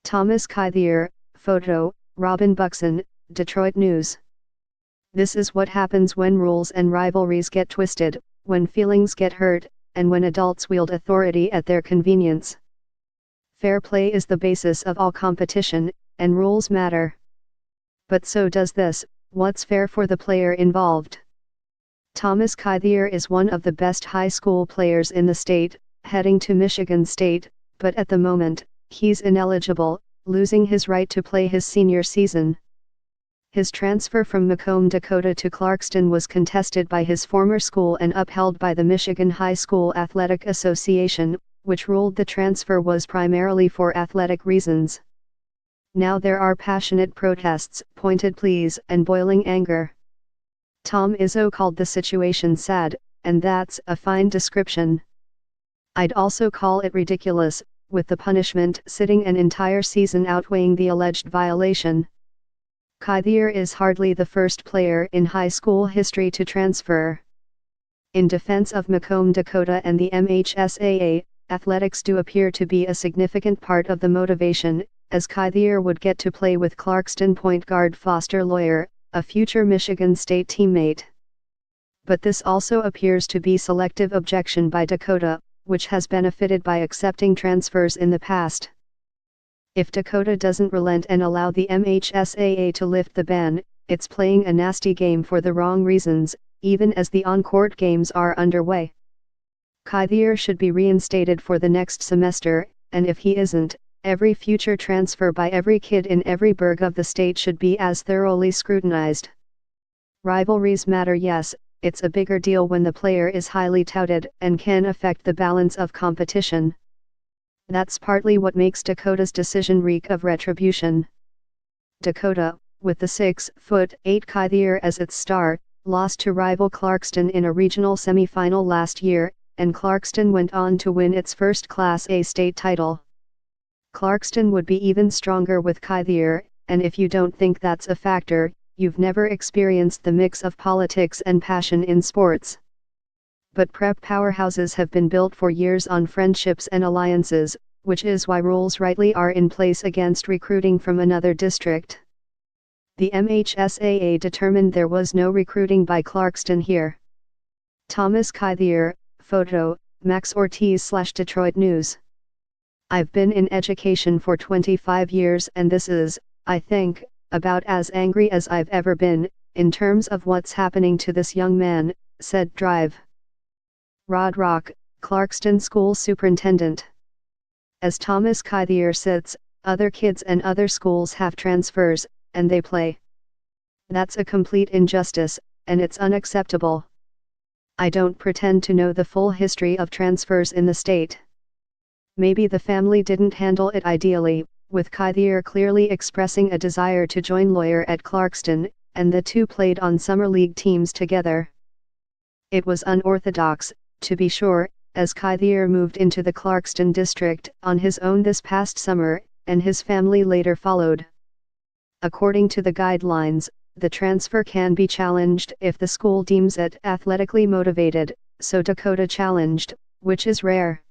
Thomas Kithier, photo, Robin Buxton, Detroit News. This is what happens when rules and rivalries get twisted, when feelings get hurt, and when adults wield authority at their convenience. Fair play is the basis of all competition, and rules matter. But so does this: what's fair for the player involved? Thomas Kithier is one of the best high school players in the state, heading to Michigan State, but at the moment, he's ineligible, losing his right to play his senior season. His transfer from Macomb, Dakota to Clarkston was contested by his former school and upheld by the Michigan High School Athletic Association, which ruled the transfer was primarily for athletic reasons. Now there are passionate protests, pointed pleas, and boiling anger. Tom Izzo called the situation sad, and that's a fine description. I'd also call it ridiculous, with the punishment sitting an entire season outweighing the alleged violation. Kithier is hardly the first player in high school history to transfer. In defense of Macomb, Dakota and the MHSAA, athletics do appear to be a significant part of the motivation, as Kithier would get to play with Clarkston point guard Foster Loyer, a future Michigan State teammate. But this also appears to be selective objection by Dakota, which has benefited by accepting transfers in the past. If Dakota doesn't relent and allow the MHSAA to lift the ban, it's playing a nasty game for the wrong reasons, even as the on-court games are underway. Kithier should be reinstated for the next semester, and if he isn't, every future transfer by every kid in every burg of the state should be as thoroughly scrutinized. Rivalries matter, yes. It's a bigger deal when the player is highly touted and can affect the balance of competition. That's partly what makes Dakota's decision reek of retribution. Dakota, with the 6'8" Kithier as its star, lost to rival Clarkston in a regional semifinal last year, and Clarkston went on to win its first Class A state title. Clarkston would be even stronger with Kithier, and if you don't think that's a factor, you've never experienced the mix of politics and passion in sports. But prep powerhouses have been built for years on friendships and alliances, which is why rules rightly are in place against recruiting from another district. The MHSAA determined there was no recruiting by Clarkston here. Thomas Kithier, photo, Max Ortiz/Detroit News. I've been in education for 25 years and this is, I think, about as angry as I've ever been, in terms of what's happening to this young man, said Drive. Rod Rock, Clarkston School Superintendent. As Thomas Kithier sits, other kids and other schools have transfers, and they play. That's a complete injustice, and it's unacceptable. I don't pretend to know the full history of transfers in the state. Maybe the family didn't handle it ideally, with Kithier clearly expressing a desire to join Loyer at Clarkston, and the two played on summer league teams together. It was unorthodox, to be sure, as Kithier moved into the Clarkston district on his own this past summer, and his family later followed. According to the guidelines, the transfer can be challenged if the school deems it athletically motivated, so Dakota challenged, which is rare.